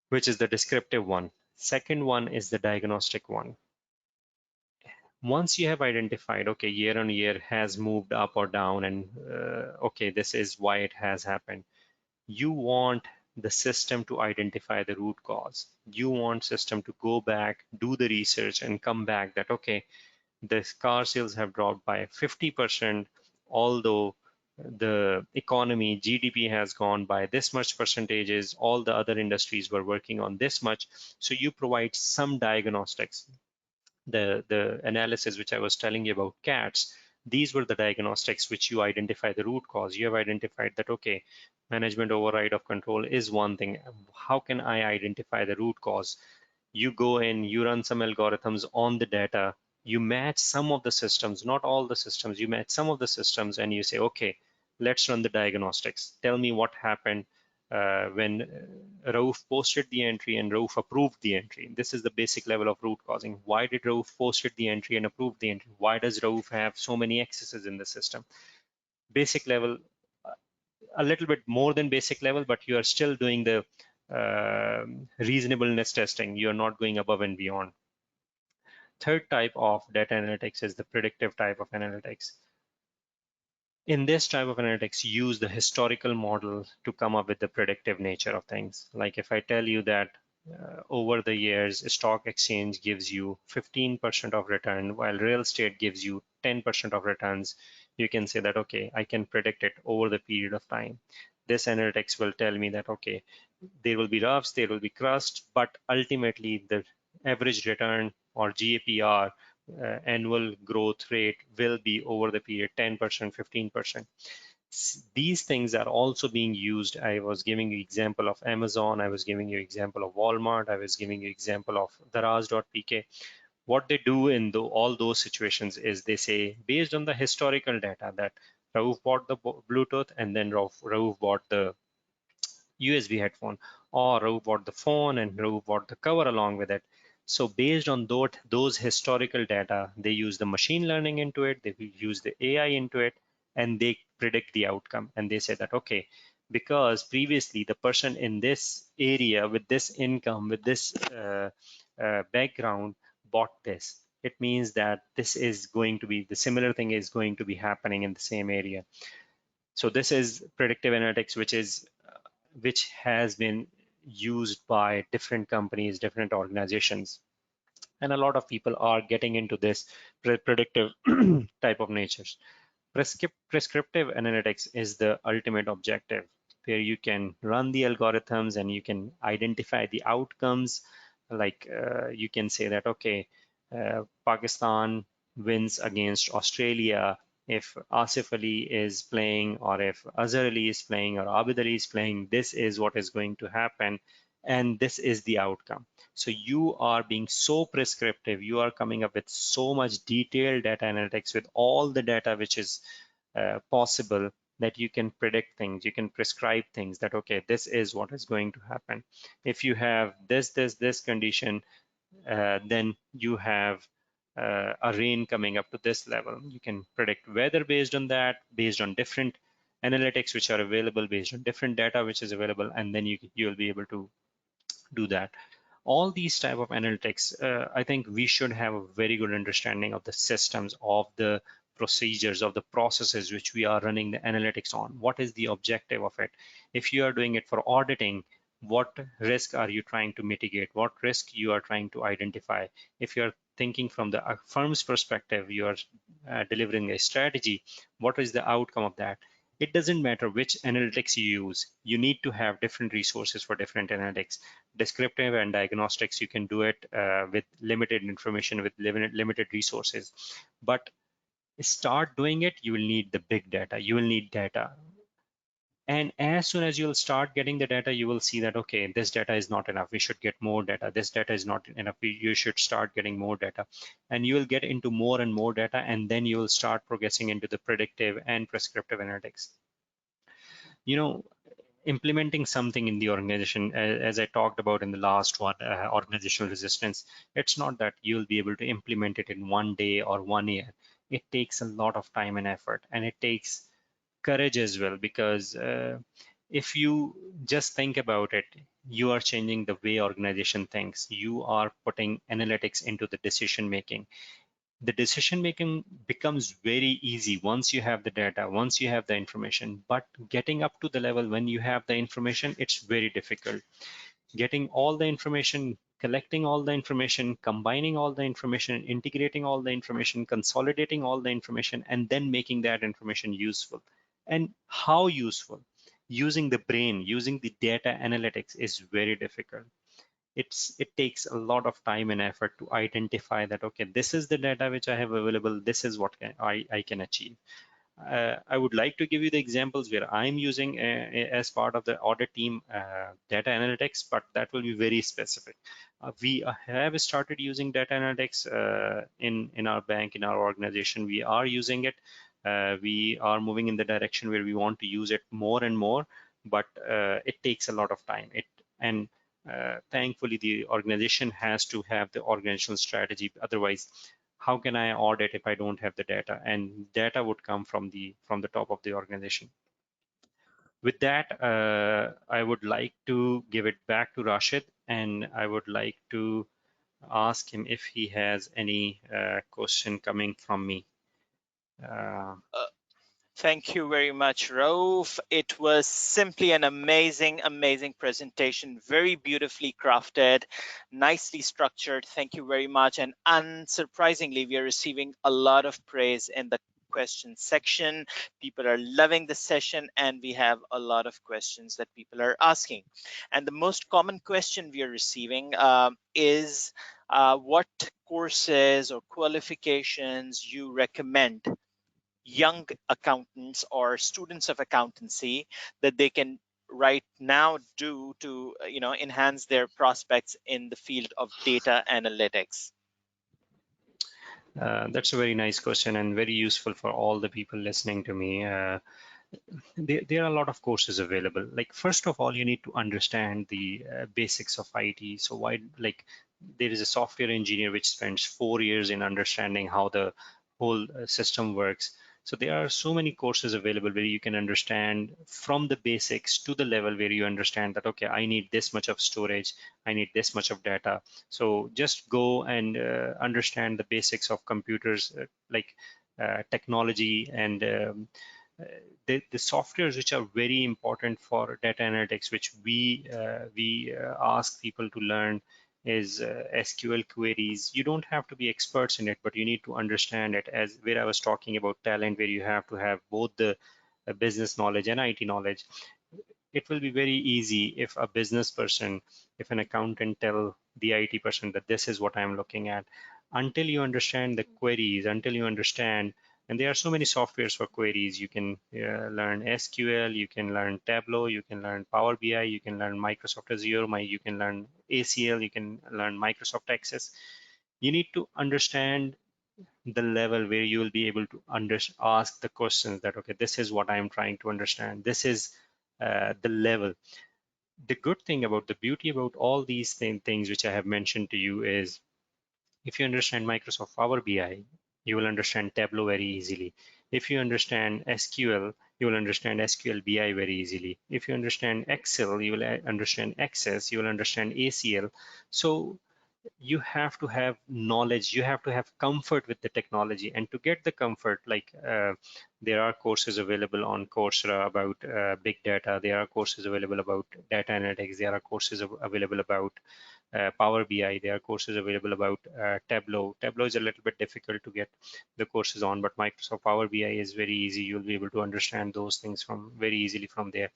which is the descriptive one. Second one is the diagnostic one. Once you have identified, okay, year-on-year has moved up or down, and okay, this is why it has happened. You want the system to identify the root cause. You want system to go back, do the research, and come back that, okay, the car sales have dropped by 50%, although the economy, GDP has gone by this much percentages, all the other industries were working on this much. So you provide some diagnostics. The analysis which I was telling you about cats, these were the diagnostics which you identify the root cause. You have identified that, okay, management override of control is one thing. How can I identify the root cause? You go in, you run some algorithms on the data, you match some of the systems, not all the systems, you match some of the systems, and you say, okay, let's run the diagnostics. Tell me what happened when Rauf posted the entry and Rauf approved the entry. This is the basic level of root causing. Why did Rauf posted the entry and approved the entry? Why does Rauf have so many excesses in the system? Basic level, a little bit more than basic level, but you are still doing the reasonableness testing. You're not going above and beyond. Third type of data analytics is the predictive type of analytics. In this type of analytics, use the historical model to come up with the predictive nature of things. Like if I tell you that over the years, a stock exchange gives you 15% of return, while real estate gives you 10% of returns, you can say that, okay, I can predict it over the period of time. This analytics will tell me that, okay, there will be roughs, there will be crust, but ultimately the average return or GAPR, annual growth rate, will be over the period 10%, 15%. These things are also being used. I was giving you example of Amazon. I was giving you example of Walmart. I was giving you example of Daraz.pk. What they do in all those situations is they say, based on the historical data, that Rauf bought the Bluetooth and then Rauf bought the USB headphone, or Rauf bought the phone and Rauf bought the cover along with it. So based on those historical data, they use the machine learning into it, they use the AI into it, and they predict the outcome. And they say that, okay, because previously the person in this area with this income, with this background bought this, it means that this is going to be, the similar thing is going to be happening in the same area. So this is predictive analytics, which is which has been used by different companies, different organizations, and a lot of people are getting into this predictive type of natures. Prescriptive analytics is the ultimate objective, where you can run the algorithms and you can identify the outcomes. Like you can say that, okay, Pakistan wins against Australia if Asif Ali is playing, or if Azhar Ali is playing, or Abid Ali is playing. This is what is going to happen, and this is the outcome. So you are being so prescriptive, you are coming up with so much detailed data analytics with all the data which is possible, that you can predict things, you can prescribe things, that okay, this is what is going to happen. If you have this condition, then you have a rain coming up to this level. You can predict weather based on that, based on different analytics which are available, based on different data which is available, and then you'll be able to do that. All these type of analytics, I think we should have a very good understanding of the systems, of the procedures, of the processes which we are running the analytics on. What is the objective of it? If you are doing it for auditing, what risk are you trying to mitigate? What risk you are trying to identify? If you're thinking from the firm's perspective, you are delivering a strategy, what is the outcome of that? It doesn't matter which analytics you use, you need to have different resources for different analytics. Descriptive and diagnostics, you can do it with limited information, with limited resources. But start doing it, you will need the big data, you will need data. And as soon as you'll start getting the data, you will see that, okay, this data is not enough, we should get more data. This data is not enough, you should start getting more data. And you will get into more and more data, and then you will start progressing into the predictive and prescriptive analytics. You know, implementing something in the organization, as I talked about in the last one, organizational resistance, it's not that you'll be able to implement it in one day or 1 year. It takes a lot of time and effort, and it takes courage as well, because if you just think about it, you are changing the way organization thinks. You are putting analytics into the decision making. The decision making becomes very easy once you have the data, once you have the information. But getting up to the level when you have the information, it's very difficult. Getting all the information, collecting all the information, combining all the information, integrating all the information, consolidating all the information, and then making that information useful. And how useful? Using the brain, using the data analytics is very difficult. It takes a lot of time and effort to identify that, okay, this is the data which I have available, this is what I can achieve. I would like to give you the examples where I'm using as part of the audit team data analytics, but that will be very specific. We have started using data analytics in our bank, in our organization. We are using it. We are moving in the direction where we want to use it more and more, but it takes a lot of time. And thankfully, the organization has to have the organizational strategy. Otherwise, how can I audit if I don't have the data? And data would come from the top of the organization. With that, I would like to give it back to Rashid, and I would like to ask him if he has any question coming from me. Uh, Thank you very much, Rauf. It was simply an amazing, amazing presentation, very beautifully crafted, nicely structured. Thank you very much. And unsurprisingly, we are receiving a lot of praise in the question section. People are loving the session, and we have a lot of questions that people are asking. And the most common question we are receiving is what courses or qualifications you recommend young accountants or students of accountancy that they can right now do to enhance their prospects in the field of data analytics? that's a very nice question and very useful for all the people listening to me. There are a lot of courses available. Like, first of all, you need to understand the basics of IT. So why, like, there is a software engineer which spends 4 years in understanding how the whole system works. So there are so many courses available where you can understand from the basics to the level where you understand that, okay, I need this much of storage, I need this much of data. So just go and understand the basics of computers, like technology, and the softwares which are very important for data analytics, which we ask people to learn, is SQL queries. You don't have to be experts in it, but you need to understand it. As where I was talking about talent, where you have to have both the business knowledge and IT knowledge. It will be very easy if a business person, if an accountant tell the IT person that this is what I'm looking at. Until you understand the queries, until you understand, and there are so many softwares for queries. You can learn SQL, you can learn Tableau, you can learn Power BI, you can learn Microsoft Azure, you can learn ACL, you can learn Microsoft Access. You need to understand the level where you will be able to ask the questions that, okay, this is what I'm trying to understand. This is the level. The good thing about, the beauty about all these things which I have mentioned to you is, if you understand Microsoft Power BI, you will understand Tableau very easily. If you understand SQL, you will understand SQL BI very easily. If you understand Excel, you will understand Access, you will understand ACL. So you have to have knowledge, you have to have comfort with the technology. And to get the comfort, like there are courses available on Coursera about big data, there are courses available about data analytics, there are courses available about Power BI, there are courses available about Tableau. Tableau is a little bit difficult to get the courses on, but Microsoft Power BI is very easy. You'll be able to understand those things from very easily from there.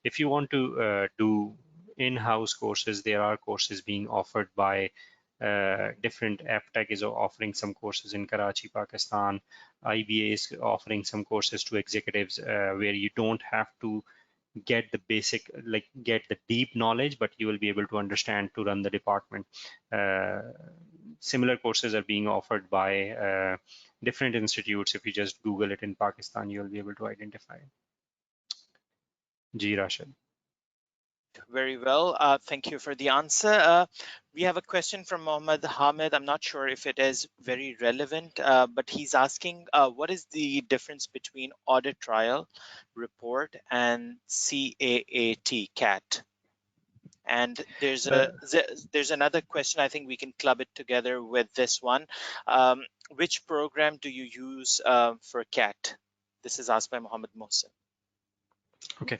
If you want to do in-house courses, there are courses being offered by different AppTech is offering some courses in Karachi, Pakistan. IBA is offering some courses to executives where you don't have to get the basic, like get the deep knowledge, but you will be able to understand to run the department. Similar courses are being offered by different institutes. If you just Google it in Pakistan, you'll be able to identify it. Ji Rashid. Very well. Thank you for the answer. We have a question from Mohammed Hamid. I'm not sure if it is very relevant, but he's asking, what is the difference between audit trail report and CAT? And there's another question. I think we can club it together with this one. Which program do you use for CAT? This is asked by Mohammed Mohsen. Okay,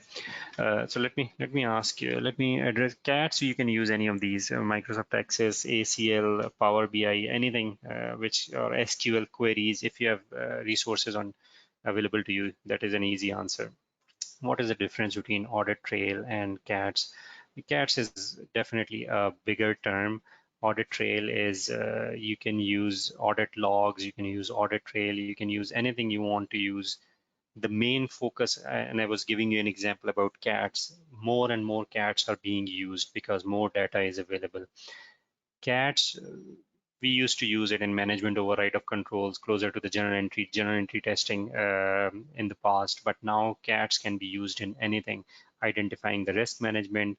so let me ask you, let me address CAT. So you can use any of these, Microsoft Access, ACL, Power BI, anything which, or SQL queries. If you have resources on available to you, that is an easy answer. What is the difference between audit trail and CATs? CATs is definitely a bigger term. Audit trail is you can use audit logs, you can use audit trail, you can use anything you want to use. The main focus, and I was giving you an example about CATs, more and more CATs are being used because more data is available. CATs, we used to use it in management override of controls closer to the general entry testing in the past, but now CATs can be used in anything, identifying the risk management.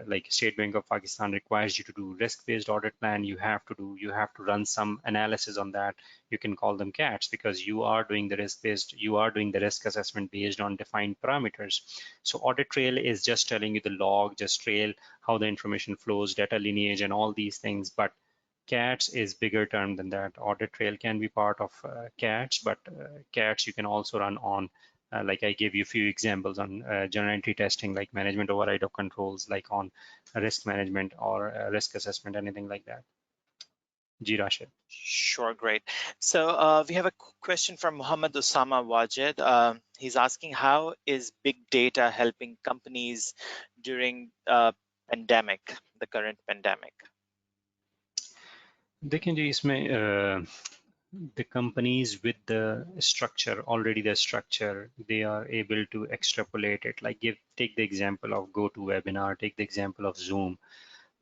Like State Bank of Pakistan requires you to do risk-based audit plan, you have to run some analysis on that. You can call them CATs because you are doing the risk assessment based on defined parameters. So audit trail is just telling you the log, just trail, how the information flows, data lineage, and all these things. But CATs is bigger term than that. Audit trail can be part of CATs, but CATs you can also run on like I gave you a few examples on general entry testing, like management override of controls, like on risk management or risk assessment, anything like that. Ji Rashid. Sure, great. So we have a question from Muhammad Osama Wajid. He's asking, how is big data helping companies during pandemic, the current pandemic? देखें जी इसमें the companies with the structure, already the structure, they are able to extrapolate it. Like take the example of GoToWebinar, take the example of Zoom.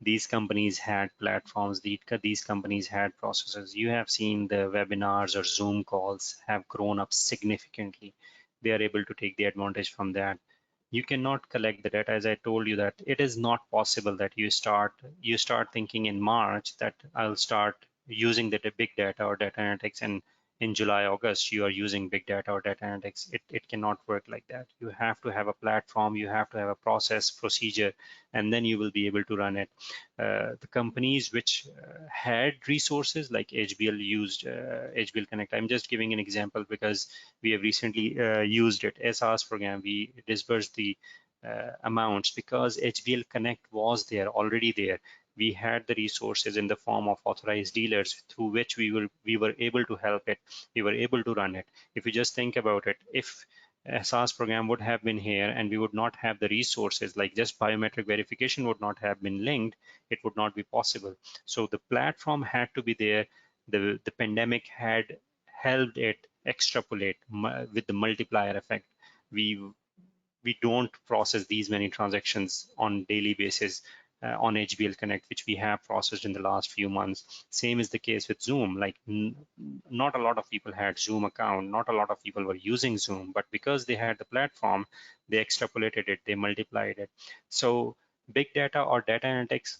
These companies had platforms, these companies had processes. You have seen the webinars or Zoom calls have grown up significantly. They are able to take the advantage from that. You cannot collect the data. As I told you, that it is not possible that you start thinking in March that I'll start using the big data or data analytics, and in July, August, you are using big data or data analytics. It cannot work like that. You have to have a platform, you have to have a process, procedure, and then you will be able to run it. The companies which had resources like HBL used HBL Connect. I'm just giving an example because we have recently used it. SaaS program, we disbursed the amounts because HBL Connect was there, already there. We had the resources in the form of authorized dealers through which we were able to help it. We were able to run it. If you just think about it, if a SaaS program would have been here and we would not have the resources, like just biometric verification would not have been linked, it would not be possible. So the platform had to be there. The pandemic had helped it extrapolate with the multiplier effect. We we don't process these many transactions on daily basis on HBL Connect, which we have processed in the last few months. Same is the case with Zoom. Like not a lot of people had Zoom account, not a lot of people were using Zoom, but because they had the platform, they extrapolated it, they multiplied it. So big data or data analytics,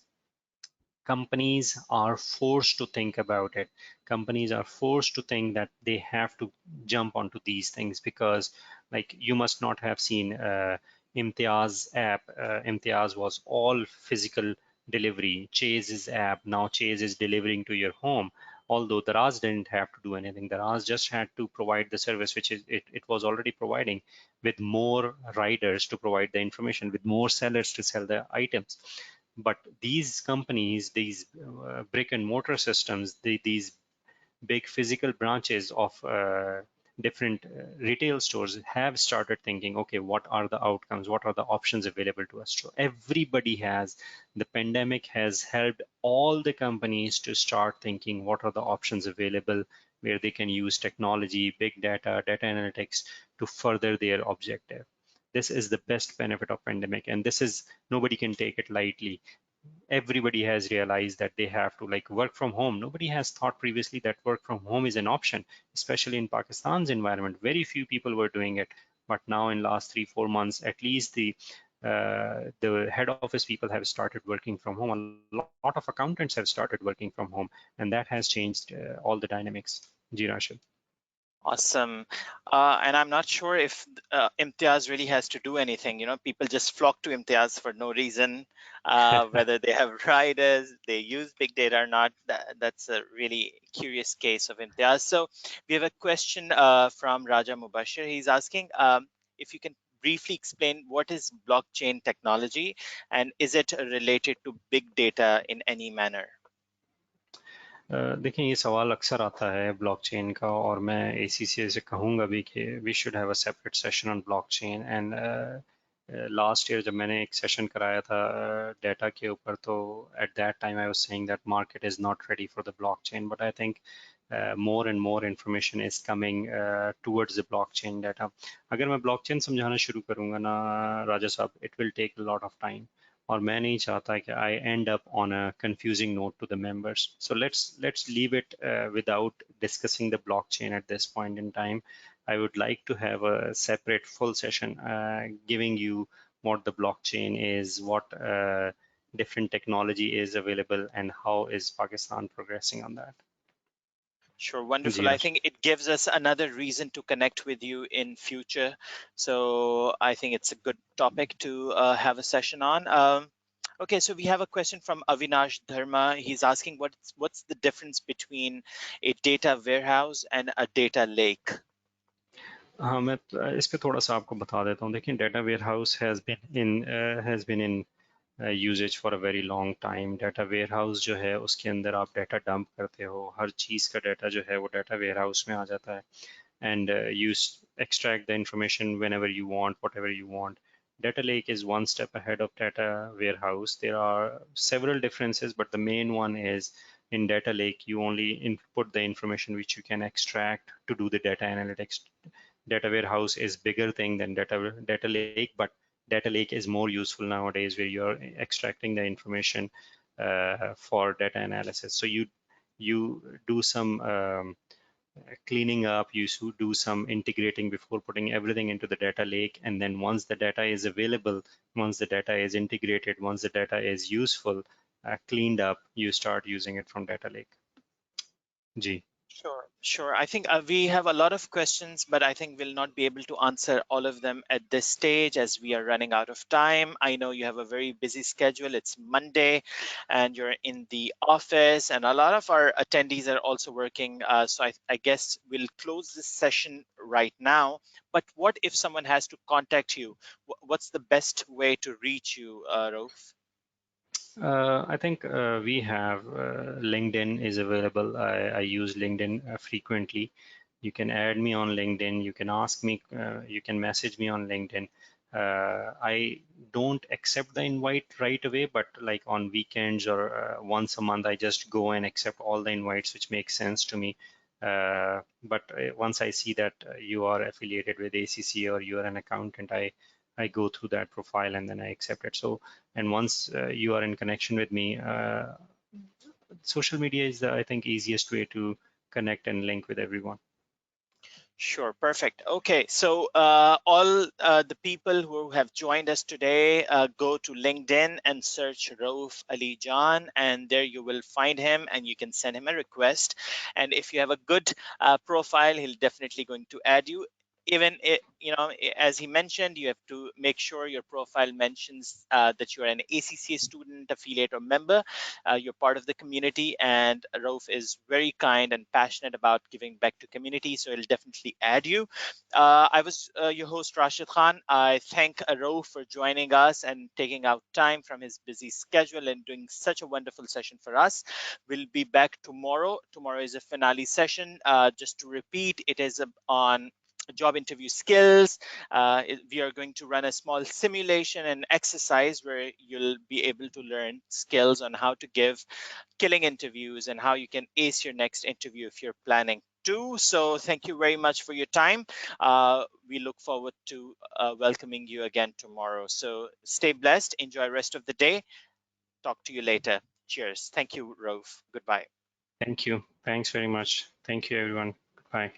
companies are forced to think about it. Companies are forced to think that they have to jump onto these things because, like, you must not have seen Imtiaz app. Imtiaz was all physical delivery. Chase's app, now Chase is delivering to your home. Although Daraz didn't have to do anything, Daraz just had to provide the service, which it was already providing, with more riders to provide the information, with more sellers to sell the items. But these companies, these brick and mortar systems, these big physical branches of different retail stores have started thinking, okay, what are the outcomes? What are the options available to us? So everybody has, the pandemic has helped all the companies to start thinking what are the options available where they can use technology, big data, data analytics to further their objective. This is the best benefit of pandemic, and this is, nobody can take it lightly. Everybody has realized that they have to, like, work from home. Nobody has thought previously that work from home is an option, especially in Pakistan's environment. Very few people were doing it, but now in last 3-4 months, at least the head office people have started working from home. A lot of accountants have started working from home, and that has changed all the dynamics. Ji Rashid. Awesome. And I'm not sure if Imtiaz really has to do anything. You know, people just flock to Imtiaz for no reason, whether they have riders, they use big data or not. That's a really curious case of Imtiaz. So we have a question from Raja Mubashir. He's asking if you can briefly explain what is blockchain technology and is it related to big data in any manner? देखिए, ये सवाल अक्सर आता है blockchain का, और मैं ACCA से कहूँगा भी कि we should have a separate session on blockchain. And last year जब मैंने एक सेशन कराया था डेटा के ऊपर, तो at that time I was saying that market is not ready for the blockchain, but I think more and more information is coming towards the blockchain data. अगर मैं blockchain समझाना शुरू करूँगा ना राजा साहब, it will take a lot of time, और मैं नहीं चाहता कि I end up on a confusing note to the members. So let's leave it without discussing the blockchain at this point in time. I would like to have a separate full session giving you what the blockchain is, what different technology is available, and how is Pakistan progressing on that. Sure, ji wonderful. I Raj. think it gives us another reason to connect with you in future. So I think it's a good topic to have a session on. Okay, so we have a question from Avinash Dharma. He's asking what's the difference between a data warehouse and a data lake? हाँ, मैं इस पे थोड़ा सा आपको बता देता हूँ। देखिए, data warehouse has been in usage for a very long time. Data warehouse जो है उसके अंदर आप डाटा डंप करते हो, हर चीज़ का डाटा जो है वो डाटा वेयर हाउस में आ जाता है, and you extract the information whenever you want, whatever you want. Data lake is one step ahead of data warehouse. There are several differences, but the main one is in data lake you only input the information which you can extract to do the data analytics. Data warehouse is bigger thing than data lake, but data lake is more useful nowadays where you're extracting the information for data analysis. So you do some cleaning up, you should do some integrating before putting everything into the data lake. And then once the data is available, once the data is integrated, once the data is useful, cleaned up, you start using it from data lake. Ji. Sure. I think we have a lot of questions, but I think we'll not be able to answer all of them at this stage as we are running out of time. I know you have a very busy schedule. It's Monday and you're in the office, and a lot of our attendees are also working. So I guess we'll close this session right now. But what if someone has to contact you? What's the best way to reach you, Rauf? I think we have LinkedIn is available. I use LinkedIn frequently. You can add me on LinkedIn. You can ask me. You can message me on LinkedIn. I don't accept the invite right away, but like on weekends or once a month, I just go and accept all the invites, which makes sense to me. But once I see that you are affiliated with ACC or you are an accountant, I go through that profile and then I accept it. So, and once you are in connection with me, social media is the, I think, easiest way to connect and link with everyone. Sure, perfect. Okay, so all the people who have joined us today, go to LinkedIn and search Rauf Ali Jan, and there you will find him, and you can send him a request. And if you have a good profile, he'll definitely going to add you. Even as he mentioned, you have to make sure your profile mentions that you are an ACCA student, affiliate, or member. You're part of the community, and Rauf is very kind and passionate about giving back to community, so he'll definitely add you. I was your host, Rashid Khan. I thank Rauf for joining us and taking out time from his busy schedule and doing such a wonderful session for us. We'll be back tomorrow. Tomorrow is a finale session. Just to repeat, it is on job interview skills. We are going to run a small simulation and exercise where you'll be able to learn skills on how to give killing interviews and how you can ace your next interview if you're planning to. So thank you very much for your time. We look forward to welcoming you again tomorrow. So stay blessed. Enjoy the rest of the day. Talk to you later. Cheers. Thank you, Rauf. Goodbye. Thank you. Thanks very much. Thank you, everyone. Goodbye.